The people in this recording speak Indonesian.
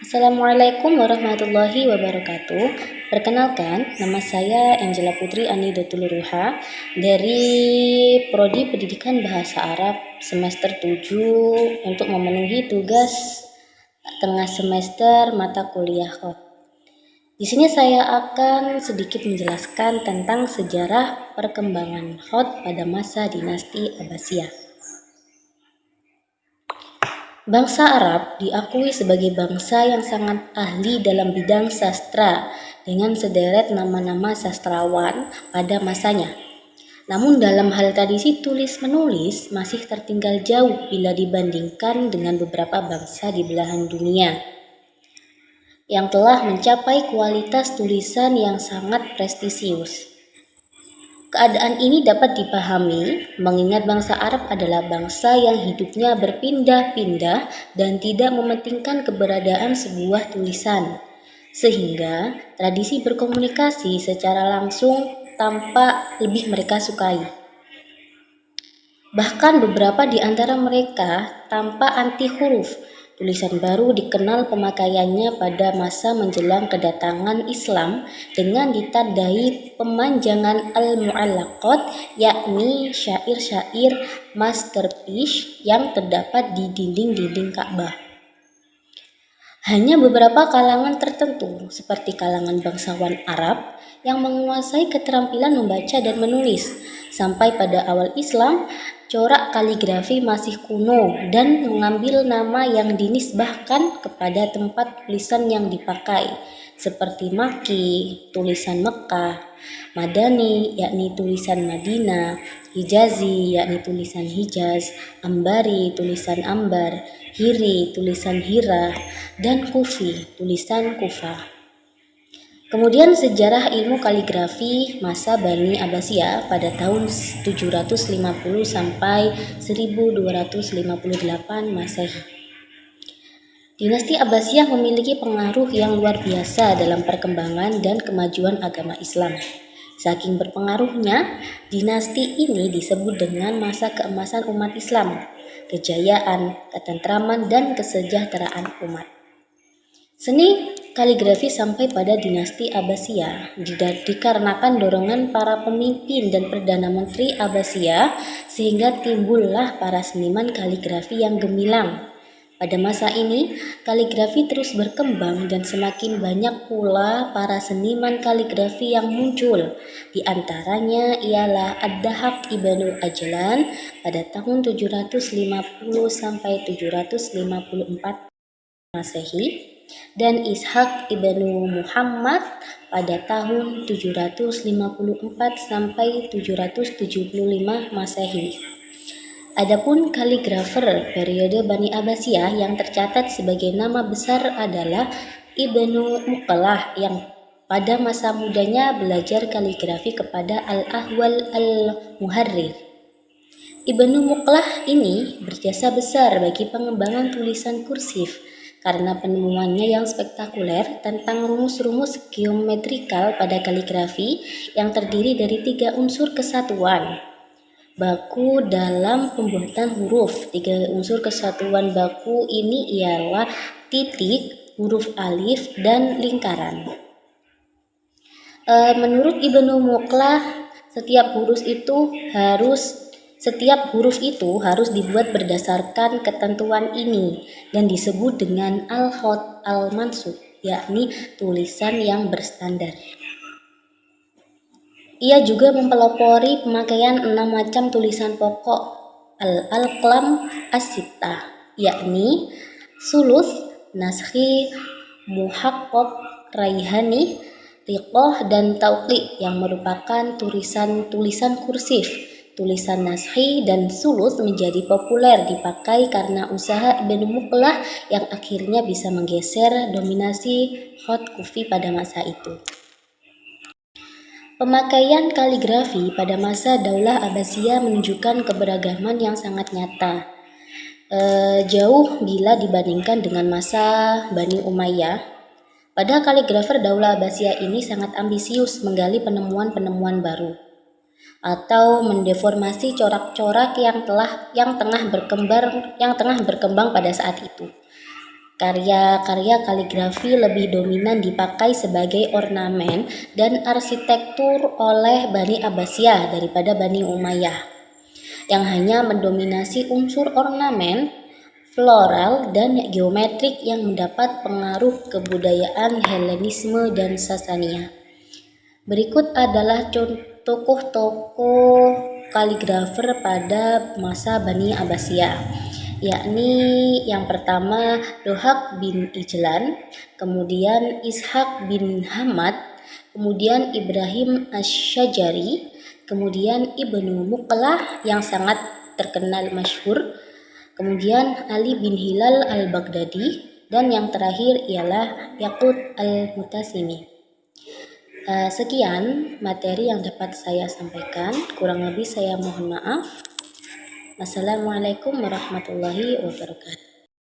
Assalamualaikum warahmatullahi wabarakatuh. Perkenalkan, nama saya Angela Putri Anidatul Ruha dari Prodi Pendidikan Bahasa Arab semester 7 untuk memenuhi tugas tengah semester mata kuliah Hot. Di sini saya akan sedikit menjelaskan tentang sejarah perkembangan Hot pada masa dinasti Abbasiyah. Bangsa Arab diakui sebagai bangsa yang sangat ahli dalam bidang sastra dengan sederet nama-nama sastrawan pada masanya. Namun dalam hal tradisi tulis-menulis masih tertinggal jauh bila dibandingkan dengan beberapa bangsa di belahan dunia yang telah mencapai kualitas tulisan yang sangat prestisius. Keadaan ini dapat dipahami mengingat bangsa Arab adalah bangsa yang hidupnya berpindah-pindah dan tidak mementingkan keberadaan sebuah tulisan, sehingga tradisi berkomunikasi secara langsung tampak lebih mereka sukai. Bahkan beberapa di antara mereka tampak anti huruf. Tulisan baru dikenal pemakaiannya pada masa menjelang kedatangan Islam dengan ditandai pemanjangan al-mu'allaqat, yakni syair-syair masterpiece yang terdapat di dinding-dinding Ka'bah. Hanya beberapa kalangan tertentu, seperti kalangan bangsawan Arab, yang menguasai keterampilan membaca dan menulis. Sampai pada awal Islam, corak kaligrafi masih kuno dan mengambil nama yang dinisbahkan kepada tempat tulisan yang dipakai, seperti Maki, tulisan Mekah, Madani, yakni tulisan Madinah, Hijazi, yakni tulisan Hijaz, Ambari, tulisan Ambar, Hiri, tulisan Hira, dan Kufi, tulisan Kufah. Kemudian sejarah ilmu kaligrafi masa Bani Abbasiyah pada tahun 750 sampai 1258 Masehi. Dinasti Abbasiyah memiliki pengaruh yang luar biasa dalam perkembangan dan kemajuan agama Islam. Saking berpengaruhnya, dinasti ini disebut dengan masa keemasan umat Islam, kejayaan, ketentraman, dan kesejahteraan umat. Seni kaligrafi sampai pada dinasti Abbasiyah dikarenakan dorongan para pemimpin dan Perdana Menteri Abbasiyah sehingga timbullah para seniman kaligrafi yang gemilang. Pada masa ini, kaligrafi terus berkembang dan semakin banyak pula para seniman kaligrafi yang muncul. Di antaranya ialah Ad-Dahhak Ibnu Ajlan pada tahun 750 sampai 754 Masehi dan Ishaq ibnu Muhammad pada tahun 754 sampai 775 Masehi. Adapun kaligrafer periode Bani Abbasiyah yang tercatat sebagai nama besar adalah Ibnu Muqlah yang pada masa mudanya belajar kaligrafi kepada Al-Ahwal Al-Muharrir. Ibnu Muqlah ini berjasa besar bagi pengembangan tulisan kursif karena penemuannya yang spektakuler tentang rumus-rumus geometrikal pada kaligrafi yang terdiri dari 3 unsur kesatuan baku dalam pembuatan huruf. 3 unsur kesatuan baku ini ialah titik, huruf alif, dan lingkaran. Menurut Ibnu Muqlah, setiap huruf itu harus dibuat berdasarkan ketentuan ini dan disebut dengan al-khat al-mansub, yakni tulisan yang berstandar. Ia juga mempelopori pemakaian 6 macam tulisan pokok al-aqlam as-sittah, yakni sulus, naskhi, muhaqqaq, raihani, riqah, dan tauqi yang merupakan tulisan kursif. Tulisan naskhi dan sulus menjadi populer dipakai karena usaha Ibnu Muqlah yang akhirnya bisa menggeser dominasi khat Kufi pada masa itu. Pemakaian kaligrafi pada masa Daulah Abbasiyah menunjukkan keberagaman yang sangat nyata, jauh bila dibandingkan dengan masa Bani Umayyah. Pada kaligrafer Daulah Abbasiyah ini sangat ambisius menggali penemuan-penemuan baru atau mendeformasi corak-corak yang tengah berkembang pada saat itu. Karya-karya kaligrafi lebih dominan dipakai sebagai ornamen dan arsitektur oleh Bani Abbasiyah daripada Bani Umayyah, yang hanya mendominasi unsur ornamen, floral, dan geometrik yang mendapat pengaruh kebudayaan Helenisme dan Sasania. Berikut adalah tokoh-tokoh kaligrafer pada masa Bani Abbasiyah, yakni yang pertama Dohak bin Ijlan, kemudian Ishak bin Hamad, kemudian Ibrahim Asy-Syajari, kemudian Ibnu Muqlah yang sangat terkenal masyhur, kemudian Ali bin Hilal al-Baghdadi, dan yang terakhir ialah Yaqut al-Mutasimi. Sekian materi yang dapat saya sampaikan, kurang lebih saya mohon maaf. Wassalamualaikum warahmatullahi wabarakatuh.